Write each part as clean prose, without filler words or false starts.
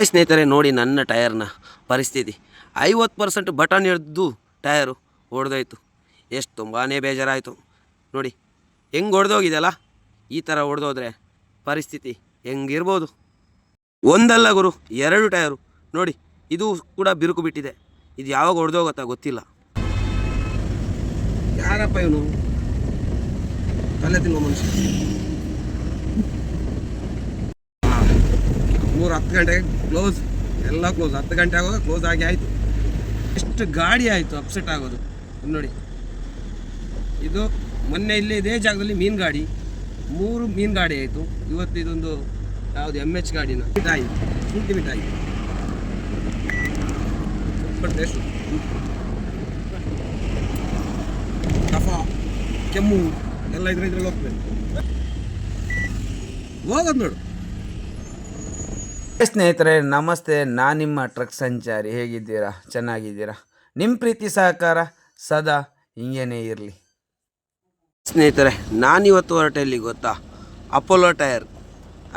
ಸ್ನೇಹಿತರೆ ನೋಡಿ ನನ್ನ ಟಯರ್ನ ಪರಿಸ್ಥಿತಿ 50% ಬಟನ್ ಹಿಡಿದು ಟಯರು ಒಡೆದೋಯ್ತು. ಎಷ್ಟು ತುಂಬಾ ಬೇಜಾರಾಯಿತು ನೋಡಿ. ಹೆಂಗೆ ಒಡೆದೋಗಿದೆಯಲ್ಲ, ಈ ಥರ ಒಡೆದೋದ್ರೆ ಪರಿಸ್ಥಿತಿ ಹೆಂಗಿರ್ಬೋದು. ಒಂದಲ್ಲ ಗುರು, 2 ಟಯರು ನೋಡಿ. ಇದು ಕೂಡ ಬಿರುಕು ಬಿಟ್ಟಿದೆ. ಇದು ಯಾವಾಗ ಒಡೆದೋಗುತ್ತಾ ಗೊತ್ತಿಲ್ಲ. ಯಾರಪ್ಪ ಇವನು, ತಲೆ ತಿನ್ನೋ ಮನುಷ್ಯ. 10 ಗಂಟೆಗೆ ಕ್ಲೋಸ್, ಎಲ್ಲ ಕ್ಲೋಸ್. 10 ಗಂಟೆ ಆಗೋದು ಕ್ಲೋಸ್ ಆಗಿ ಆಯಿತು. ಎಷ್ಟು ಗಾಡಿ ಆಯಿತು ಅಪ್ಸೆಟ್ ಆಗೋದು ನೋಡಿ. ಇದು ಮೊನ್ನೆ ಇಲ್ಲೇ ಇದೇ ಜಾಗದಲ್ಲಿ ಮೀನು ಗಾಡಿ, 3 ಮೀನು ಗಾಡಿ ಆಯಿತು. ಇವತ್ತು ಇದೊಂದು ಯಾವುದು MH ಗಾಡಿನ ಮಿಠಾಯಿ, ಶುಂಠಿ ಮಿಠಾಯಿ, ಸೂಪರ್ ಟೇಸ್ಟ್. ಕಫ ಕೆಮ್ಮು ಎಲ್ಲ ಇದ್ರಲ್ಲಿ ಹೋಗ್ತದೆ, ಹೋಗೋದು ನೋಡು. ಸ್ನೇಹಿತರೆ ನಮಸ್ತೆ, ನಾನು ನಿಮ್ಮ ಟ್ರಕ್ ಸಂಚಾರಿ. ಹೇಗಿದ್ದೀರಾ? ಚೆನ್ನಾಗಿದ್ದೀರಾ? ನಿಮ್ಮ ಪ್ರೀತಿ ಸಹಕಾರ ಸದಾ ಹಿಂಗೇನೇ ಇರಲಿ. ಸ್ನೇಹಿತರೆ ನಾನಿವತ್ತು ಹೊರಟೆ ಎಲ್ಲಿ ಗೊತ್ತಾ? ಅಪೋಲೋ ಟೈರ್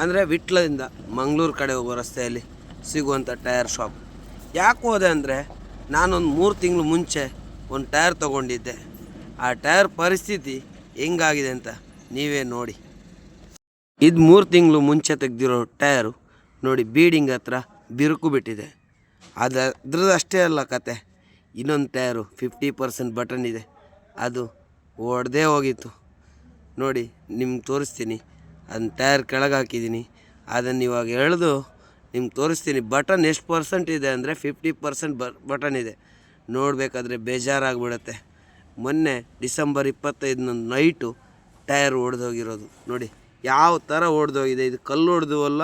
ಅಂದರೆ ವಿಟ್ಲದಿಂದ ಮಂಗಳೂರು ಕಡೆ ಹೋಗೋ ರಸ್ತೆಯಲ್ಲಿ ಸಿಗುವಂಥ ಟೈರ್ ಶಾಪ್. ಯಾಕೆ ಹೋದೆ ಅಂದರೆ, ನಾನೊಂದು 3 ತಿಂಗಳು ಮುಂಚೆ ಒಂದು ಟೈರ್ ತೊಗೊಂಡಿದ್ದೆ. ಆ ಟೈರ್ ಪರಿಸ್ಥಿತಿ ಹೆಂಗಾಗಿದೆ ಅಂತ ನೀವೇ ನೋಡಿ. ಇದು 3 ತಿಂಗಳು ಮುಂಚೆ ತೆಗೆದಿರೋ ಟೈರು ನೋಡಿ, ಬೀಡಿಂಗ್ ಹತ್ರ ಬಿರುಕು ಬಿಟ್ಟಿದೆ. ಅದ್ರದ್ದು ಅಷ್ಟೇ ಅಲ್ಲ ಕತೆ, ಇನ್ನೊಂದು ಟೈರು 50% ಬಟನ್ ಇದೆ, ಅದು ಒಡೆದೇ ಹೋಗಿತ್ತು ನೋಡಿ. ನಿಮ್ಗೆ ತೋರಿಸ್ತೀನಿ. ಅದನ್ನ ಟೈರ್ ಕೆಳಗೆ ಹಾಕಿದ್ದೀನಿ, ಅದನ್ನು ಇವಾಗ ಎಳೆದು ನಿಮ್ಗೆ ತೋರಿಸ್ತೀನಿ. ಬಟನ್ ಎಷ್ಟು ಪರ್ಸೆಂಟ್ ಇದೆ ಅಂದರೆ 50% ಬಟನ್ ಇದೆ. ನೋಡಬೇಕಾದ್ರೆ ಬೇಜಾರಾಗಿಬಿಡುತ್ತೆ. ಮೊನ್ನೆ ಡಿಸೆಂಬರ್ 25 ನೈಟು ಟೈರ್ ಒಡೆದೋಗಿರೋದು ನೋಡಿ. ಯಾವ ಥರ ಒಡೆದೋಗಿದೆ. ಇದು ಕಲ್ಲು ಹೊಡೆದುವಲ್ಲ,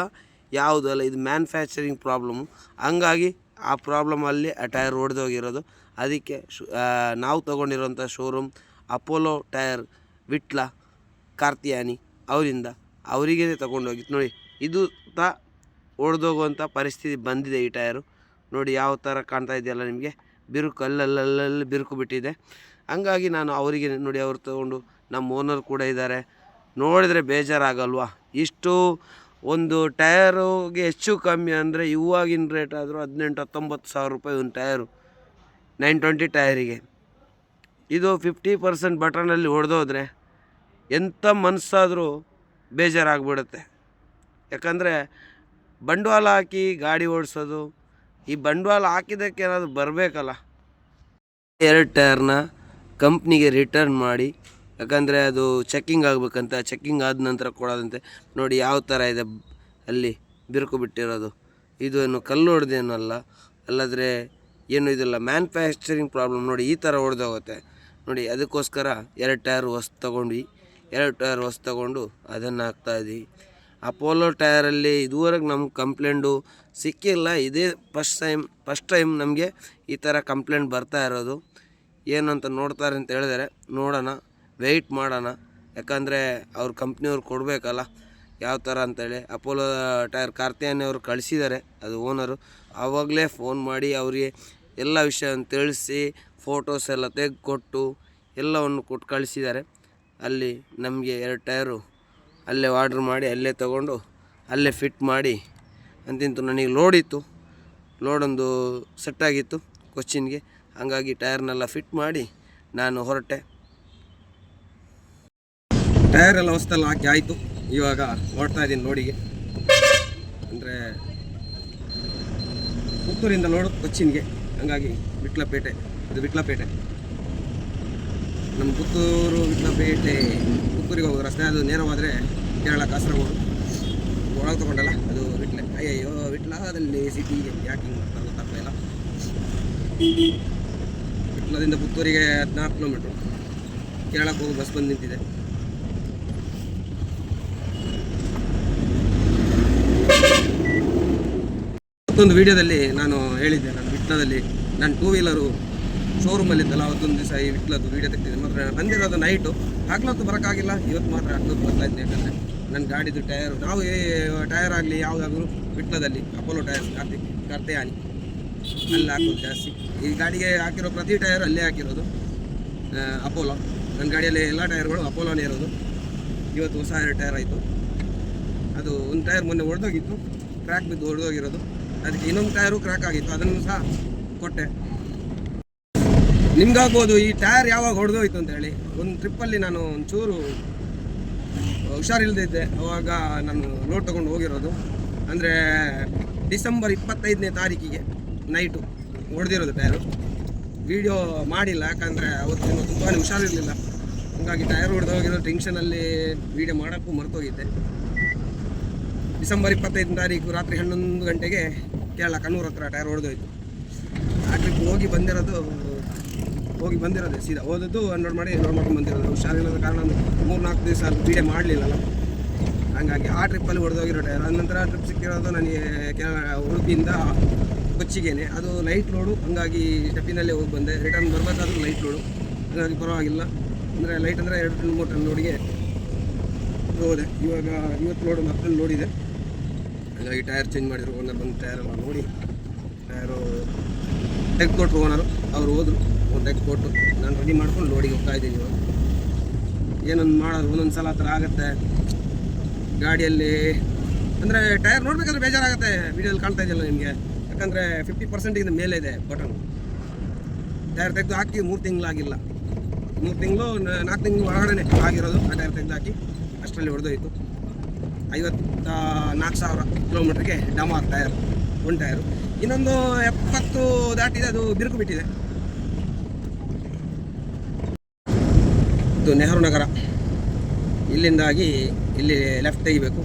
ಯಾವುದಲ್ಲ, ಇದು ಮ್ಯಾನುಫ್ಯಾಕ್ಚರಿಂಗ್ ಪ್ರಾಬ್ಲಮ್ಮು. ಹಂಗಾಗಿ ಆ ಪ್ರಾಬ್ಲಮಲ್ಲಿ ಆ ಟೈರ್ ಒಡೆದೋಗಿರೋದು. ಅದಕ್ಕೆ ನಾವು ತೊಗೊಂಡಿರೋಂಥ ಶೋರೂಮ್ ಅಪೋಲೋ ಟೈರ್, ವಿಟ್ಲ, ಕಾರ್ತಿಯಾನಿ, ಅವರಿಗೆ ತೊಗೊಂಡೋಗಿತ್ತು ನೋಡಿ. ಇದು ಒಡೆದೋಗುವಂಥ ಪರಿಸ್ಥಿತಿ ಬಂದಿದೆ ಈ ಟೈರು ನೋಡಿ. ಯಾವ ಥರ ಕಾಣ್ತಾ ಇದೆಯಲ್ಲ ನಿಮಗೆ, ಬಿರುಕು ಅಲ್ಲಲ್ಲಿ ಬಿರುಕು ಬಿಟ್ಟಿದೆ. ಹಂಗಾಗಿ ನಾನು ಅವರಿಗೆ ನೋಡಿ, ಅವ್ರು ತೊಗೊಂಡು ನಮ್ಮ ಓನರ್ ಕೂಡ ಇದ್ದಾರೆ. ನೋಡಿದರೆ ಬೇಜಾರಾಗಲ್ವಾ? ಇಷ್ಟು ಒಂದು ಟಯರುಗೆ ಹೆಚ್ಚು ಕಮ್ಮಿ ಅಂದರೆ ಇವಾಗಿನ ರೇಟ್ ಆದರೂ 18-19 ಸಾವಿರ ರೂಪಾಯಿ ಒಂದು ಟಯರು, 920 ಟಯರಿಗೆ. ಇದು 50% ಬಟನಲ್ಲಿ ಹೊಡೆದೋದ್ರೆ ಎಂಥ ಮನಸ್ಸಾದರೂ ಬೇಜಾರಾಗ್ಬಿಡುತ್ತೆ. ಯಾಕಂದರೆ ಬಂಡವಾಳ ಹಾಕಿ ಗಾಡಿ ಓಡಿಸೋದು, ಈ ಬಂಡವಾಳ ಹಾಕಿದ್ದಕ್ಕೆ ಏನಾದರೂ ಬರಬೇಕಲ್ಲ. 2 ಟಯರ್ನ ಕಂಪ್ನಿಗೆ ರಿಟರ್ನ್ ಮಾಡಿ, ಯಾಕಂದರೆ ಅದು ಚೆಕ್ಕಿಂಗ್ ಆಗಬೇಕಂತ. ಚೆಕ್ಕಿಂಗ್ ಆದ ನಂತರ ಕೊಡೋದಂತೆ ನೋಡಿ. ಯಾವ ಥರ ಇದೆ ಅಲ್ಲಿ ಬಿರುಕು ಬಿಟ್ಟಿರೋದು. ಇದು ಏನು ಕಲ್ಲು ಹೊಡೆದೇನಲ್ಲ, ಅಲ್ಲಾದರೆ ಏನು ಇದಿಲ್ಲ, ಮ್ಯಾನುಫ್ಯಾಕ್ಚರಿಂಗ್ ಪ್ರಾಬ್ಲಮ್ ನೋಡಿ. ಈ ಥರ ಹೊಡೆದೋಗುತ್ತೆ ನೋಡಿ. ಅದಕ್ಕೋಸ್ಕರ 2 ಟಯರ್ ಹೊಸ ತೊಗೊಂಡ್ವಿ. 2 ಟಯರ್ ಹೊಸ ತೊಗೊಂಡು ಅದನ್ನು ಹಾಕ್ತಾಯಿದ್ವಿ. ಅಪೋಲೋ ಟಯರಲ್ಲಿ ಇದುವರೆಗೆ ನಮ್ಗೆ ಕಂಪ್ಲೇಂಟು ಸಿಕ್ಕಿಲ್ಲ. ಇದೇ ಫಸ್ಟ್ ಟೈಮ್ ನಮಗೆ ಈ ಥರ ಕಂಪ್ಲೇಂಟ್ ಬರ್ತಾ ಇರೋದು. ಏನಂತ ನೋಡ್ತಾರೆ ಅಂತ ಹೇಳಿದರೆ, ನೋಡೋಣ, ವೆಯ್ಟ್ ಮಾಡೋಣ. ಯಾಕಂದರೆ ಅವ್ರ ಕಂಪ್ನಿಯವ್ರು ಕೊಡಬೇಕಲ್ಲ ಯಾವ ಥರ ಅಂತೇಳಿ. ಅಪೋಲೋ ಟೈರ್ ಕಾರ್ತಿಯಾನಿ ಅವರು ಕಳಿಸಿದ್ದಾರೆ, ಅದು ಓನರು. ಆವಾಗಲೇ ಫೋನ್ ಮಾಡಿ ಅವರಿಗೆ ಎಲ್ಲ ವಿಷಯವನ್ನು ತಿಳಿಸಿ, ಫೋಟೋಸ್ ಎಲ್ಲ ತೆಗೆದುಕೊಟ್ಟು ಎಲ್ಲವನ್ನು ಕೊಟ್ಟು ಕಳಿಸಿದ್ದಾರೆ. ಅಲ್ಲಿ ನಮಗೆ 2 ಟಯರು ಅಲ್ಲೇ ಆರ್ಡ್ರ್ ಮಾಡಿ ಅಲ್ಲೇ ತೊಗೊಂಡು ಅಲ್ಲೇ ಫಿಟ್ ಮಾಡಿ ಅಂತಿಂತು. ನನಗೆ ಲೋಡಿತ್ತು, ಲೋಡೊಂದು ಸೆಟ್ಟಾಗಿತ್ತು ಕೊಚ್ಚಿನ್ಗೆ. ಹಂಗಾಗಿ ಟಯರ್ನೆಲ್ಲ ಫಿಟ್ ಮಾಡಿ ನಾನು ಹೊರಟೆ. ಟಯರೆಲ್ಲ ಹೊಸದೆಲ್ಲ ಹಾಕಿ ಆಯಿತು. ಇವಾಗ ಹೊರಡ್ತಾ ಇದ್ದೀನಿ ಲೋಡಿಗೆ. ಅಂದರೆ ಪುತ್ತೂರಿಂದ ಲೋಡು ಕೊಚ್ಚಿನ್ಗೆ, ಹಂಗಾಗಿ ವಿಟ್ಲಪೇಟೆ, ಇದು ವಿಟ್ಲಪೇಟೆ, ನಮ್ಮ ಪುತ್ತೂರು ವಿಟ್ಲಪೇಟೆ. ಪುತ್ತೂರಿಗೆ ಹೋಗೋ ರಸ್ತೆ ಅದು. ನೇರವಾದರೆ ಕೇರಳ ಕಾಸರಗೋಡು. ಒಳಗೆ ತೊಗೊಂಡಲ್ಲ ಅದು ವಿಟ್ಲೆ. ಅಯ್ಯಯ್ಯೋ, ವಿಟ್ಲದಲ್ಲಿ ಸಿಟಿಗೆ ಯಾಕೆ ಹಿಂಗೆ ಮಾಡ್ತಾರೆ ಗೊತ್ತಾಗ್ತಾ ಇಲ್ಲ. ವಿಟ್ಲದಿಂದ ಪುತ್ತೂರಿಗೆ 14 ಕಿಲೋಮೀಟ್ರು. ಕೇರಳಕ್ಕೆ ಹೋಗಿ ಬಸ್ ಬಂದು ನಿಂತಿದೆ. ಮತ್ತೊಂದು ವೀಡಿಯೋದಲ್ಲಿ ನಾನು ಹೇಳಿದ್ದೆ, ನಾನು ವಿಟ್ಲದಲ್ಲಿ ನಾನು 2 ವೀಲರು ಶೋರೂಮಲ್ಲಿದ್ದಲ್ಲ, ಅವತ್ತೊಂದು ದಿವಸ ಈ ವಿಟ್ಲದ್ದು ವೀಡಿಯೋ ತೆಗ್ತಿದ್ದೆ. ಮಾತ್ರ ಬಂದಿರೋದು ನೈಟು, ಹಗ್ಲೊತ್ತು ಬರೋಕ್ಕಾಗಿಲ್ಲ. ಇವತ್ತು ಮಾತ್ರ ಹಗ್ಲೊತ್ತು ಬರ್ತಾಯಿದ್ದೆ. ಯಾಕಂದರೆ ನನ್ನ ಗಾಡಿದು ಟಯರು, ನಾವು ಟಯರ್ ಆಗಲಿ ಯಾವುದಾದ್ರೂ ವಿಟ್ಲದಲ್ಲಿ ಅಪೋಲೋ ಟಯರ್, ಕಾರ್ತಿಯಾನಿ ಅಲ್ಲಿ ಹಾಕೋದು ಜಾಸ್ತಿ. ಈ ಗಾಡಿಗೆ ಹಾಕಿರೋ ಪ್ರತಿ ಟಯರ್ ಅಲ್ಲೇ ಹಾಕಿರೋದು ಅಪೋಲೋ. ನನ್ನ ಗಾಡಿಯಲ್ಲಿ ಎಲ್ಲ ಟಯರ್ಗಳು ಅಪೋಲೋನೇ ಇರೋದು. ಇವತ್ತು ಹೊಸ 2 ಟಯರ್ ಆಯಿತು. ಅದು ಒಂದು ಟಯರ್ ಮೊನ್ನೆ ಹೊಡೆದೋಗಿತ್ತು, ಕ್ರ್ಯಾಕ್ ಬಿದ್ದು ಹೊಡೆದೋಗಿರೋದು. ಅದಕ್ಕೆ ಇನ್ನೊಂದು ಟೈರು ಕ್ರ್ಯಾಕ್ ಆಗಿತ್ತು, ಅದನ್ನು ಸಹ ಕೊಟ್ಟೆ. ನಿಮ್ಗಾಗ್ಬೋದು ಈ ಟೈರ್ ಯಾವಾಗ ಹೊಡೆದೋಯ್ತು ಅಂತೇಳಿ. ಒಂದು ಟ್ರಿಪ್ಪಲ್ಲಿ ನಾನು ಒಂಚೂರು ಹುಷಾರಿಲ್ಲದೆ ಇದ್ದೆ, ಅವಾಗ ನಾನು ಲೋಡ್ ತೊಗೊಂಡು ಹೋಗಿರೋದು. ಅಂದರೆ ಡಿಸೆಂಬರ್ 25ನೇ ತಾರೀಕಿಗೆ ನೈಟು ಹೊಡೆದಿರೋದು ಟೈರು. ವೀಡಿಯೋ ಮಾಡಿಲ್ಲ, ಯಾಕಂದರೆ ಅವತ್ತು ತುಂಬಾ ಹುಷಾರಿರಲಿಲ್ಲ. ಹಾಗಾಗಿ ಟೈರ್ ಹೊಡೆದೋಗಿರೋ ಟೆನ್ಷನಲ್ಲಿ ವೀಡಿಯೋ ಮಾಡೋಕ್ಕೂ ಮರ್ತೋಗಿದ್ದೆ. ಡಿಸೆಂಬರ್ 25ನೇ ತಾರೀಕು ರಾತ್ರಿ 11 ಗಂಟೆಗೆ ಕೇರಳ ಕಣ್ಣೂರು ಹತ್ರ ಟೈರ್ ಹೊಡೆದೋಯ್ತು. ಆ ಟ್ರಿಪ್ ಹೋಗಿ ಬಂದಿರೋದೆ ಸೀದಾ ಹೋದದ್ದು ಅನ್ಲೋಡ್ ಮಾಡ್ಕೊಂಡು ಬಂದಿರೋದು. ಹುಷಾರಿಲ್ಲದ ಕಾರಣ 3-4 ದಿವಸ ವೀಡಿಯೋ ಮಾಡಲಿಲ್ಲಲ್ಲ, ಹಾಗಾಗಿ ಆ ಟ್ರಿಪ್ಪಲ್ಲಿ ಹೊಡೆದೋಗಿರೋ ಟೈರ್. ಅದ ನಂತರ ಟ್ರಿಪ್ ಸಿಕ್ಕಿರೋದು ನನಗೆ ಉಡುಪಿಯಿಂದ ಕೊಚ್ಚಿಗೇನೆ. ಅದು ಲೈಟ್ ಲೋಡು, ಹಾಗಾಗಿ ಸ್ಟೆಪ್ಪಿನಲ್ಲೇ ಹೋಗಿ ಬಂದೆ. ರಿಟರ್ನ್ ಬರಬೇಕಾದ್ರೂ ಲೈಟ್ ಲೋಡು, ಹಾಗಾಗಿ ಪರವಾಗಿಲ್ಲ. ಅಂದರೆ ಲೈಟ್ ಅಂದರೆ 2-3 ಟನ್ ಲೋಡಿಗೆ ಹೋದೆ. ಇವತ್ತು ಲೋಡು ಮತ್ತೊಂದು ಲೋಡಿದೆ, ಹಾಗಾಗಿ ಟೈರ್ ಚೇಂಜ್ ಮಾಡಿದ್ರು. ಓನರ್ ಬಂದು ಟೈರೆಲ್ಲ ನೋಡಿ ಟೈರು ತೆಗೆದುಕೊಟ್ರು ಓನರು. ಅವರು ಹೋದರು, ತೆಗೆದುಕೊಟ್ಟು ನಾನು ರೆಡಿ ಮಾಡ್ಕೊಂಡು ಲೋಡಿಗೆ ಹೋಗ್ತಾ ಇದ್ದೀನಿ. ಇವಾಗ ಏನೊಂದು ಮಾಡೋದು, ಒಂದೊಂದು ಸಲ ಆ ಥರ ಆಗುತ್ತೆ ಗಾಡಿಯಲ್ಲಿ. ಅಂದರೆ ಟೈರ್ ನೋಡಬೇಕಾದ್ರೆ ಬೇಜಾರಾಗುತ್ತೆ. ವೀಡಿಯೋದಲ್ಲಿ ಕಾಣ್ತಾ ಇದೆಯಲ್ಲ ನಿಮಗೆ, ಯಾಕಂದರೆ 50% ಮೇಲೆ ಇದೆ ಬಟನ್. ಟೈರ್ ತೆಗೆದು ಹಾಕಿ 3 ತಿಂಗಳಾಗಿಲ್ಲ, 3 ತಿಂಗಳು 4 ತಿಂಗಳು ಒಳಗಡೆ ಆಗಿರೋದು. ಆ ಟೈರ್ ತೆಗೆದು ಹಾಕಿ ಅಷ್ಟರಲ್ಲಿ ಹೊಡೆದೋಯ್ತು. 54,000 ಕಿಲೋಮೀಟ್ರಿಗೆ ಡಮಾರ್ ಟೈರ್, ಒಂದು ಟೈರು. ಇನ್ನೊಂದು 70 ದಾಟಿದೆ, ಅದು ಬಿರುಕು ಬಿಟ್ಟಿದೆ. ಇದು ನೆಹರು ನಗರ. ಇಲ್ಲಿಂದಾಗಿ ಇಲ್ಲಿ ಲೆಫ್ಟ್ ತೆಗಿಬೇಕು,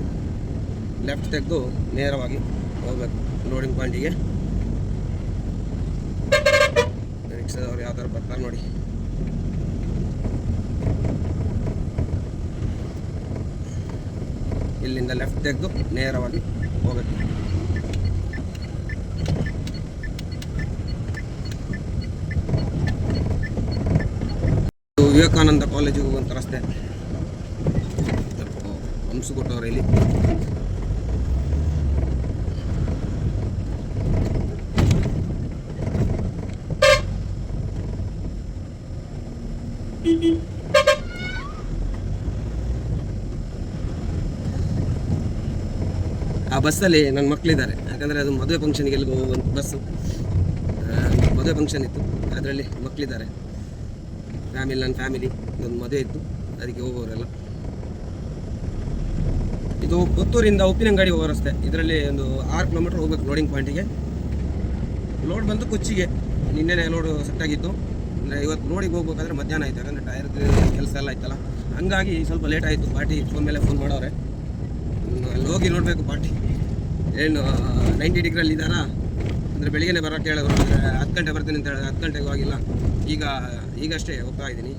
ಲೆಫ್ಟ್ ತೆಗೆದು ನೇರವಾಗಿ ಹೋಗ್ಬೇಕು ಲೋಡಿಂಗ್ ಪಾಯಿಂಟಿಗೆ. ರಿಕ್ಷಾದವ್ರು ಯಾವ ಥರ ಬರ್ತಾರೆ ನೋಡಿ. ಇಲ್ಲಿಂದ ಲೆಫ್ಟ್ ತೆಗೆದು ನೇರವಾಗಿ ಹೋಗಬೇಕು. ವಿವೇಕಾನಂದ ಕಾಲೇಜಿಗೆ ಹೋಗುವಂಥ ರಸ್ತೆ, ಹಂಸಕೊಟ್ಟವ್ರೆ ಇಲ್ಲಿ. ಆ ಬಸ್ಸಲ್ಲಿ ನನ್ನ ಮಕ್ಕಳಿದ್ದಾರೆ, ಯಾಕಂದರೆ ಅದು ಮದುವೆ ಫಂಕ್ಷನ್ಗೆ ಎಲ್ಲಿಗೆ ಹೋಗುವಂಥ ಬಸ್ಸು. ಮದುವೆ ಫಂಕ್ಷನ್ ಇತ್ತು, ಅದರಲ್ಲಿ ಮಕ್ಕಳಿದ್ದಾರೆ. ನನ್ನ ಫ್ಯಾಮಿಲಿ ಒಂದು ಮದುವೆ ಇತ್ತು, ಅದಕ್ಕೆ ಹೋಗೋರೆಲ್ಲ. ಇದು ಪುತ್ತೂರಿಂದ ಉಪ್ಪಿನಂಗಡಿ ಹೋಗೋ ರಸ್ತೆ. ಇದರಲ್ಲಿ ಒಂದು 6 ಕಿಲೋಮೀಟ್ರ್ ಹೋಗ್ಬೇಕು ಲೋಡಿಂಗ್ ಪಾಯಿಂಟಿಗೆ. ಲೋಡ್ ಬಂತು ಕೊಚ್ಚಿಗೆ. ನಿನ್ನೆ ಲೋಡು ಸೆಟ್ಟಾಗಿತ್ತು. ಅಂದರೆ ಇವತ್ತು ಲೋಡಿಗೆ ಹೋಗ್ಬೇಕಾದ್ರೆ ಮಧ್ಯಾಹ್ನ ಆಯಿತು, ಯಾಕಂದರೆ ಟೈರ್ದು ಕೆಲಸ ಎಲ್ಲ ಆಯ್ತಲ್ಲ, ಹಂಗಾಗಿ ಸ್ವಲ್ಪ ಲೇಟ್ ಆಯಿತು. ಪಾರ್ಟಿ ಫೋನ್ ಮೇಲೆ ಫೋನ್ ಮಾಡವ್ರೆ, ಅಲ್ಲಿ ಹೋಗಿ ನೋಡಬೇಕು ಪಾರ್ಟಿ ಏನು 90 ಡಿಗ್ರಿಯಲ್ಲಿ ಇದ್ದಾರಾ. ಅಂದರೆ ಬೆಳಿಗ್ಗೆ ಬರೋಕ್ಕೆ ಹೇಳಿದ್ರು, ಅಂದರೆ 10 ಗಂಟೆ ಬರ್ತೀನಿ ಅಂತ ಹೇಳಿದ್ರೆ 10 ಗಂಟೆಗೂ ಆಗಿಲ್ಲ. ಈಗಷ್ಟೇ ಹೋಗ್ತಾ ಇದ್ದೀನಿ.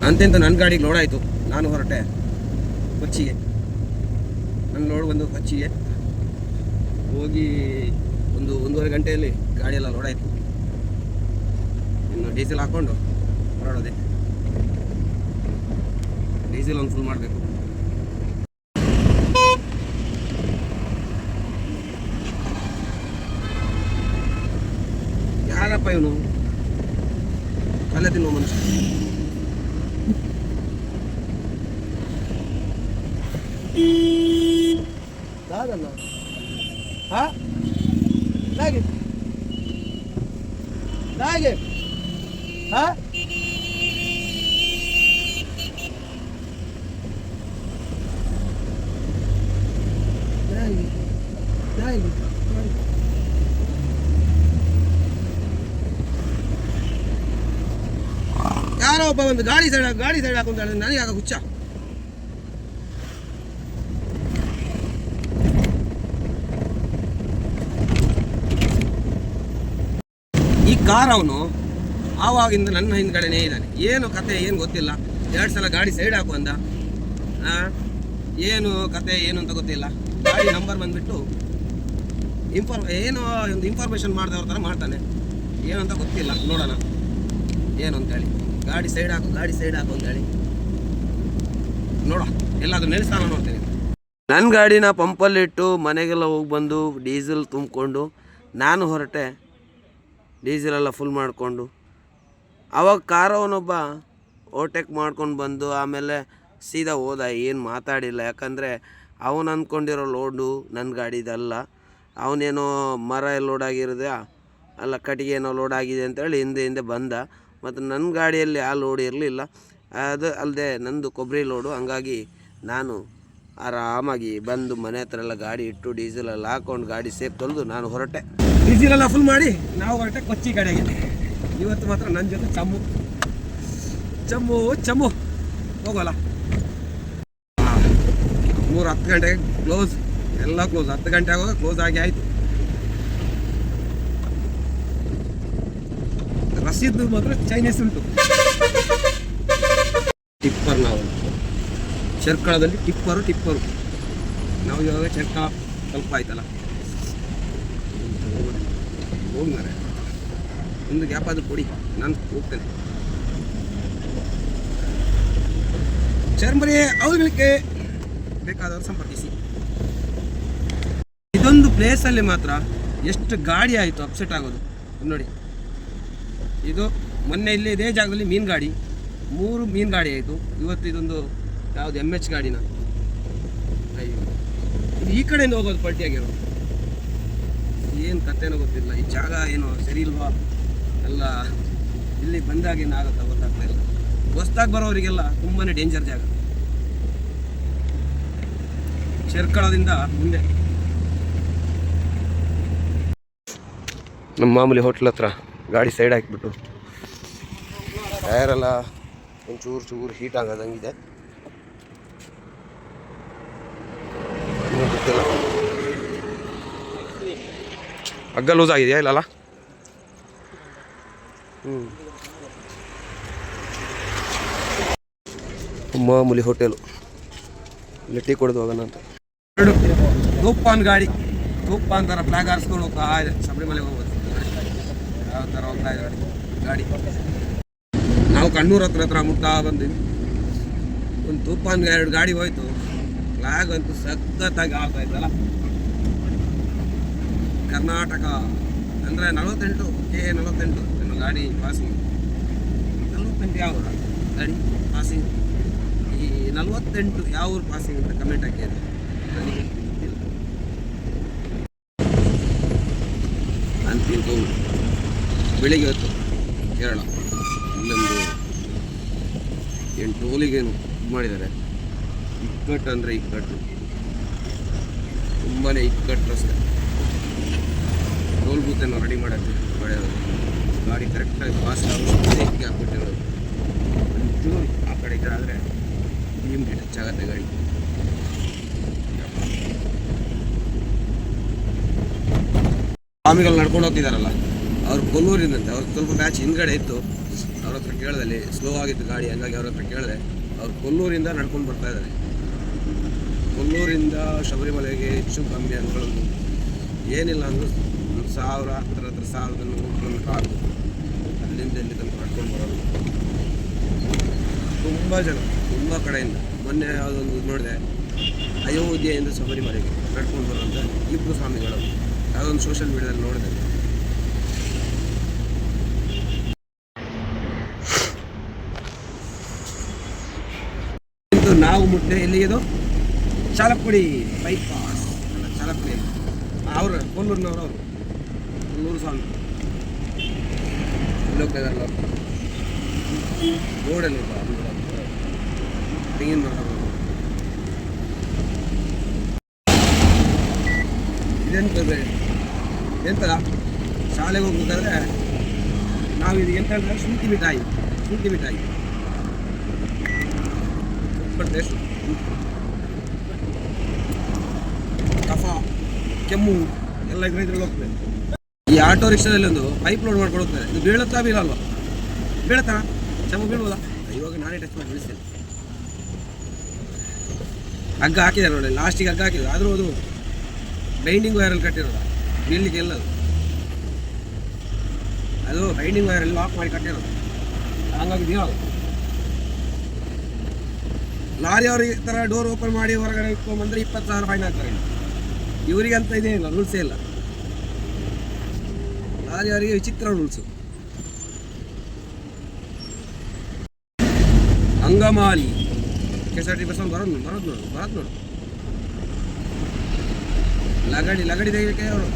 ಅಂತೆಂತ ನನ್ನ ಗಾಡಿಗೆ ಲೋಡ್ ಆಯಿತು. ನಾನು ಹೊರಟೆ ಕೊಚ್ಚಿಗೆ. ನನ್ನ ಲೋಡ್ ಬಂದು ಕೊಚ್ಚಿಗೆ ಹೋಗಿ 1-1.5 ಗಂಟೆಯಲ್ಲಿ ಗಾಡಿಯೆಲ್ಲ ಲೋಡ್ ಆಯಿತು. ಇನ್ನು ಡೀಸೆಲ್ ಹಾಕ್ಕೊಂಡು ಹೊರಡೋದೆ. ಡೀಸೆಲ್ ಒಂದು ಫುಲ್ ಮಾಡಬೇಕು. ಯಾರಪ್ಪ ಇವನು, ಕಲೆ ತಿನ್ನೋ ಮನುಷ್ಯ. ದಾದಲ್ಲ ಹಾಗೆ ಹಾಗೆ ಯಾರೋ ಒಬ್ಬ ಒಂದು ಗಾಡಿ ಸೈಡ್ ಹಾಕೊಂತ ನನಗೆ ಆಗ ಹುಚ್ಚ. ಈ ಕಾರ್ ಅವನು ಆವಾಗಿಂದ ನನ್ನ ಹಿಂದ್ಗಡೆನೇ ಇದ್ದಾನೆ. ಏನು ಕತೆ ಏನು ಗೊತ್ತಿಲ್ಲ. 2 ಸಲ ಗಾಡಿ ಸೈಡ್ ಹಾಕು ಅಂದ. ಏನು ಕತೆ ಏನು ಅಂತ ಗೊತ್ತಿಲ್ಲ. ಗಾಡಿ ನಂಬರ್ ಬಂದ್ಬಿಟ್ಟು ಏನೋ ಒಂದು ಇನ್ಫಾರ್ಮೇಷನ್ ಮಾಡಿದವ್ರ ಥರ ಮಾಡ್ತಾನೆ. ಏನು ಅಂತ ಗೊತ್ತಿಲ್ಲ, ನೋಡೋಣ ಏನು ಅಂತೇಳಿ. ಗಾಡಿ ಸೈಡ್ ಹಾಕು ಅಂತೇಳಿ ನೋಡ, ಎಲ್ಲಾದ್ರೂ ನಿಲ್ಲಿಸ್ತಾನ ನೋಡ್ತೀನಿ. ನನ್ನ ಗಾಡಿನ ಪಂಪಲ್ಲಿಟ್ಟು ಮನೆಗೆಲ್ಲ ಹೋಗಿ ಬಂದು ಡೀಸೆಲ್ ತುಂಬಿಕೊಂಡು ನಾನು ಹೊರಟೆ. ಡೀಸೆಲೆಲ್ಲ ಫುಲ್ ಮಾಡಿಕೊಂಡು ಆವಾಗ ಕಾರವನೊಬ್ಬ ಓವರ್ಟೇಕ್ ಮಾಡ್ಕೊಂಡು ಬಂದು ಆಮೇಲೆ ಸೀದಾ ಹೋದ. ಏನು ಮಾತಾಡಿಲ್ಲ, ಯಾಕಂದರೆ ಅವನು ಅಂದ್ಕೊಂಡಿರೋ ಲೋಡು ನನ್ನ ಗಾಡಿದಲ್ಲ. ಅವನೇನೋ ಮರ ಲೋಡ್ ಆಗಿರೋದೆ ಅಲ್ಲ, ಕಟ್ಟಿಗೆ ಏನೋ ಲೋಡ್ ಆಗಿದೆ ಅಂತೇಳಿ ಹಿಂದೆ ಬಂದ. ಮತ್ತು ನನ್ನ ಗಾಡಿಯಲ್ಲಿ ಆ ಲೋಡ್ ಇರಲಿಲ್ಲ. ಅದು ಅಲ್ಲದೆ ನಂದು ಕೊಬ್ಬರಿ ಲೋಡು. ಹಂಗಾಗಿ ನಾನು ಆರಾಮಾಗಿ ಬಂದು ಮನೆ ಹತ್ರ ಎಲ್ಲ ಗಾಡಿ ಇಟ್ಟು ಡೀಸೆಲೆಲ್ಲ ಹಾಕ್ಕೊಂಡು ಗಾಡಿ ಸೇಫ್ ತೊಳೆದು ನಾನು ಹೊರಟೆ. ಡೀಸೆಲೆಲ್ಲ ಫುಲ್ ಮಾಡಿ ನಾವು ಹೊರಟೆ ಕೊಚ್ಚಿ ಕಡೆಗೆ. ಇವತ್ತು ಮಾತ್ರ ನನ್ನ ಜೊತೆ ಚಮ್ಮು ಹೋಗೋಲ್ಲ. 10 ಗಂಟೆಗೆ ಕ್ಲೋಸ್, ಎಲ್ಲ ಕ್ಲೋಸ್. 10 ಗಂಟೆ ಆಗುವಾಗ ಕ್ಲೋಸ್ ಆಗಿ ಆಯಿತು. ರಸೀದ್ ಮಾತ್ರ ಚೈನೀಸ್ ಉಂಟು. ಟಿಪ್ಪರ್, ನಾವು ಚರ್ಕಳದಲ್ಲಿ ಟಿಪ್ಪರು. ನಾವು ಇವಾಗ ಚರ್ಕಳ ಸ್ವಲ್ಪ ಆಯ್ತಲ್ಲ, ಹೋಗಿ ಮಾರೆ ಒಂದು ಗ್ಯಾಪ್ ಆದ್ರೂ ಕೊಡಿ, ನಾನು ಹೋಗ್ತೇನೆ. ಚರ್ಮರಿ ಅವರಿಗೆ ಬೇಕಾದವರು ಸಂಪರ್ಕಿಸಿ. ಇದೊಂದು ಪ್ಲೇಸಲ್ಲಿ ಮಾತ್ರ ಎಷ್ಟು ಗಾಡಿ ಆಯಿತು ಅಪ್ಸೆಟ್ ಆಗೋದು ನೋಡಿ. ಇದು ಮೊನ್ನೆ ಇಲ್ಲಿ ಇದೇ ಜಾಗದಲ್ಲಿ ಮೀನು ಗಾಡಿ 3 ಮೀನು ಗಾಡಿ ಆಯಿತು. ಇವತ್ತು ಇದೊಂದು ಯಾವುದು MH ಗಾಡಿನ. ಅಯ್ಯೋ, ಇದು ಈ ಕಡೆಯಿಂದ ಹೋಗೋದು ಪಲ್ಟಿಯಾಗಿರೋ. ಏನು ಕಥೆನೋ ಗೊತ್ತಿಲ್ಲ. ಈ ಜಾಗ ಏನೋ ಸರಿ ಇಲ್ವಾ ಎಲ್ಲ, ಇಲ್ಲಿ ಬಂದಾಗ ಏನಾಗುತ್ತಾ ಗೊತ್ತಾಗ್ತಾ ಇಲ್ಲ. ಹೊಸ್ದಾಗಿ ಬರೋರಿಗೆಲ್ಲ ತುಂಬಾ ಡೇಂಜರ್ ಜಾಗ. ಶೆರ್ಕಳದಿಂದ ಮುಂದೆ ನಮ್ಮ ಮಾಮೂಲಿ ಹೋಟ್ಲ್ ಹತ್ರ ಗಾಡಿ ಸೈಡ್ ಹಾಕಿಬಿಟ್ಟು ಟಯರೆಲ್ಲ ಒಂಚೂರು ಹೀಟ್ ಆಗೋದಂಗಿದೆ. ಗೊತ್ತಿಲ್ಲ, ಹಗ್ಗ ಲೂಸ್ ಆಗಿದೆಯಾ ಇಲ್ಲಲ್ಲ? ಮಾಮೂಲಿ ಹೋಟೆಲು, ಇಲ್ಲಿ ಟೀ ಕುಡಿದು ಹೋಗೋಣ ಅಂತ. ತೂಪ್ಪಾನ್ ಗಾಡಿ, ತೂಪ್ಪಾನ್ ಥರ ಫ್ಲಾಗ್ ಹಾರಿಸ್ಕೊಂಡು ಹೋಗ್ತಾ ಇದೆ. ಶಬರಿಮಲೆಗೆ ಹೋಗ್ಬೋದು. ಯಾವ ಥರ ಹೋಗ್ತಾ ಇದೆ ಗಾಡಿ. ನಾವು ಕಣ್ಣೂರ ಹತ್ರ ಮುಟ್ತಾ ಬಂದ್ವಿ. ಒಂದು ತೂಪ್ಪಾನ್ 2 ಗಾಡಿ ಹೋಯ್ತು. ಫ್ಲಾಗ್ ಅಂತೂ ಸಖತ್ತಾಗಿ ಆಗ್ತಾ ಇತ್ತಲ್ಲ. ಕರ್ನಾಟಕ ಅಂದರೆ 48 K48 ನನ್ನ ಗಾಡಿ ಪಾಸಿಂಗ್. 48 ಯಾವ ಗಾಡಿ ಪಾಸಿಂಗ್? ಈ 48 ಯಾವ ಊರು ಪಾಸಿಂಗ್ ಅಂತ ಕಮೆಂಟ್ ಹಾಕಿದೆ. ನನಗೆ ಗೊತ್ತಿಲ್ಲ. ಅಂತಿಂತು ಬೆಳಿಗ್ಗೆ ಹೊತ್ತು ಕೇರಳ ಇಲ್ಲೊಂದು 8 ಟೋಲಿಗೇನು ಇದು ಮಾಡಿದ್ದಾರೆ. ಇಕ್ಕಟ್ಟು ಅಂದರೆ ಇಕ್ಕಟ್ಟು, ತುಂಬಾ ಇಕ್ಕಟ್ಟು ರಸ್ತೆ. ಟೋಲ್ ಬೂತನ್ನು ರೆಡಿ ಮಾಡೋದು ಗಾಡಿ ಕರೆಕ್ಟಾಗಿ ಪಾಸ್ ಆಗೋಕ್ಕೆ ಹಾಕ್ಬಿಟ್ಟಿರೋದು. ಒಂಚೂರು ಆ ಕಡೆ ಈ ಕಡೆ ಆದರೆ ನಿಮ್ಗೆ ಟಚ್ ಆಗುತ್ತೆ ಗಾಡಿ. ಸ್ವಾಮಿಗಳು ನಡ್ಕೊಂಡು ಹೋಗ್ತಿದ್ದಾರಲ್ಲ, ಅವ್ರು ಕೊಲ್ಲೂರಿಂದಂತೆ. ಅವ್ರು ಸ್ವಲ್ಪ ಬ್ಯಾಚ್ ಹಿಂದ್ಗಡೆ ಇತ್ತು. ಅವ್ರ ಹತ್ರ ಕೇಳಿದಲ್ಲಿ ಸ್ಲೋ ಆಗಿತ್ತು ಗಾಡಿ, ಹಂಗಾಗಿ ಅವ್ರ ಹತ್ರ ಕೇಳಿದೆ. ಅವ್ರು ಕೊಲ್ಲೂರಿಂದ ನಡ್ಕೊಂಡು ಬರ್ತಾ ಇದ್ದಾರೆ. ಕೊಲ್ಲೂರಿಂದ ಶಬರಿಮಲೆಗೆ ಹೆಚ್ಚು ಕಮ್ಮಿ ಅಂದ್ಕೊಳ್ಳೋದು ಏನಿಲ್ಲ ಅಂದರೂ 1000 ಹತ್ರ 1100 ಕಿಲೋಮೀಟ್ರ್ ಆಗುತ್ತೆ. ಅಲ್ಲಿಂದ ಇಲ್ಲಿ ತನಕ ನಡ್ಕೊಂಡು ಬರೋದು. ತುಂಬ ಜನ ತುಂಬ ಕಡೆಯಿಂದ. ಮೊನ್ನೆ ಯಾವುದೊಂದು ನೋಡಿದೆ, ಅಯೋಧ್ಯೆಯಿಂದ ಶಬರಿಮಲೆಗೆ ನಡ್ಕೊಂಡು ಬರುವಂಥ 2 ಸ್ವಾಮಿಗಳು ಯಾವುದೊಂದು ಸೋಷಿಯಲ್ ಮೀಡಿಯಾದಲ್ಲಿ ನೋಡಿದೆ. ನಾವು ಮುಟ್ಟೆ ಎಲ್ಲಿಗೆದು ಚಾಲಕ್ಕುಡಿ ಬೈಪಾಸ್ ಅಲ್ಲ, ಚಾಲಕ್ಕುಡಿ ಅವರು ಕೊಲ್ಲೂರಿನವರು. ಅವರು ಕೊಲ್ಲೂರು ಸ್ವಾಮಿ ಲೋಕದಲ್ಲ ರೋಡಲ್ಲಿ ತೆಂಗಿನ ಮರ. ಇದೆಂತದೆ ಎಂತ ಶಾಲೆಗೆ ಹೋಗ್ಬೇಕಾದ್ರೆ ನಾವು ಇದು ಎಂತ ಹೇಳಿದ್ರೆ ಶುಂಠಿ ಮಿಠಾಯಿ ಟೇಸ್ಟ್. ಕಫ ಕೆಮ್ಮು ಎಲ್ಲ ಇದ್ರಲ್ಲಿ ಹೋಗ್ತದೆ. ಈ ಆಟೋ ರಿಕ್ಷಾದಲ್ಲಿ ಒಂದು ಪೈಪ್ ಲೋಡ್ ಮಾಡ್ಕೊಂಡು ಹೋಗ್ತಾರೆ. ಇದು ಬೀಳುತ್ತಾ ಬೀಳಲ್ವ? ಬೀಳತ್ತಾ? ಚೆಮ್ಮ ಬೀಳ್ಬೋದಾ? ಇವಾಗ ನಾನೇ ಟಚ್ ಮಾಡಿ ಬೀಳಿಸ್ತೇನೆ. ಹಗ್ಗ ಹಾಕಿದ್ದಾರೆ ನೋಡಿ, ಲಾಸ್ಟಿಗೆ ಹಗ್ಗ ಹಾಕಿದ್ರು. ಆದರೂ ಅದು ಬೈಂಡಿಂಗ್ ವೈರಲ್ಲಿ ಕಟ್ಟಿರೋದು, ಬೀಳಲಿಕ್ಕೆ ಎಲ್ಲ ಅದು ಬೈಂಡಿಂಗ್ ವೈರಲ್ಲಿ ಲಾಕ್ ಮಾಡಿ ಕಟ್ಟಿರೋದು. ಹಂಗಾಗಿ ಬೀಳೋದು. ಲಾರಿ ಅವ್ರಿಗೆ ಈ ಥರ ಡೋರ್ ಓಪನ್ ಮಾಡಿ ಹೊರಗಡೆ ಇಟ್ಕೊಂಡ್ಬಂದ್ರೆ 20,000 ಫೈನ್ ಹಾಕ್ತಾರೆ. ಇವರಿಗೆ ಅಂತ ಇದೇನಿಲ್ಲ, ರೂಲ್ಸೇ ಇಲ್ಲ. ಲಾರಿ ಅವರಿಗೆ ವಿಚಿತ್ರ ರೂಲ್ಸು. ಅಂಗಮಾಲಿ KSRTC ಬಸ್ ಬರೋದು ನೋಡು. ಲಗಡಿ ತೆಗಿಲಿಕ್ಕೆ ಅವರು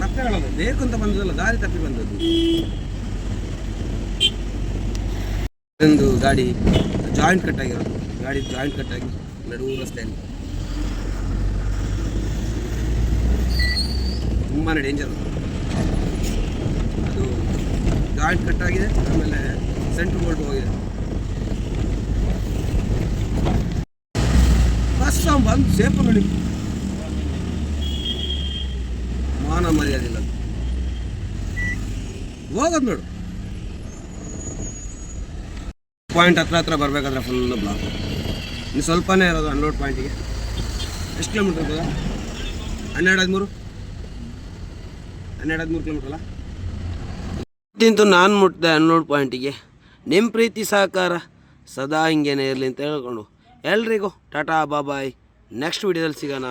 ಮತ್ತೆ ಹೇಳೋದು ಬೇಕು ಅಂತ ಬಂದದಲ್ಲ, ದಾರಿ ತಪ್ಪಿ ಬಂದದ್ದು. ಒಂದು ಗಾಡಿ ಜಾಯಿಂಟ್ ಕಟ್ ಆಗಿರೋದು, ಗಾಡಿ ಜಾಯಿಂಟ್ ಕಟ್ ಆಗಿ ನಡುವು ರಸ್ತೆಯಲ್ಲಿ ತುಂಬಾ ಡೇಂಜರ್. ಅದು ಜಾಯಿಂಟ್ ಕಟ್ ಆಗಿದೆ, ಆಮೇಲೆ ಸೆಂಟ್ರ್ ಬೋಲ್ಟ್ ಹೋಗಿದೆ. ಬಸ್ ಬಂದು ಸೇಫ್ ನೋಡಿ, ಮಾನ ಮರ್ಯಾದಿಲ್ಲ ಹೋಗೋದು ನೋಡು. ಪಾಯಿಂಟ್ ಹತ್ರ ಬರಬೇಕಾದ್ರೆ ಫುಲ್ ಬ್ಲಾಕ್. ಇನ್ನು ಸ್ವಲ್ಪನೇ ಇರೋದು ಅನ್ಲೋಡ್ ಪಾಯಿಂಟಿಗೆ. ಎಷ್ಟು ಕಿಲೋಮೀಟ್ರ್ ಇರ್ತದ? 12-13 ಕಿಲೋಮೀಟ್ರ್ ಅಲ್ಲ. ತಿಂತು ನಾನು ಮುಟ್ಟಿದೆ ಅನ್ಲೋಡ್ ಪಾಯಿಂಟಿಗೆ. ನಿಮ್ಮ ಪ್ರೀತಿ ಸಹಕಾರ ಸದಾ ಹಿಂಗೇನೆ ಇರಲಿ ಅಂತ ಹೇಳ್ಕೊಂಡು ಎಲ್ರಿಗೂ ಟಾಟಾ ಬಾಯ್. ನೆಕ್ಸ್ಟ್ ವಿಡಿಯೋದಲ್ಲಿ ಸಿಗೋಣ.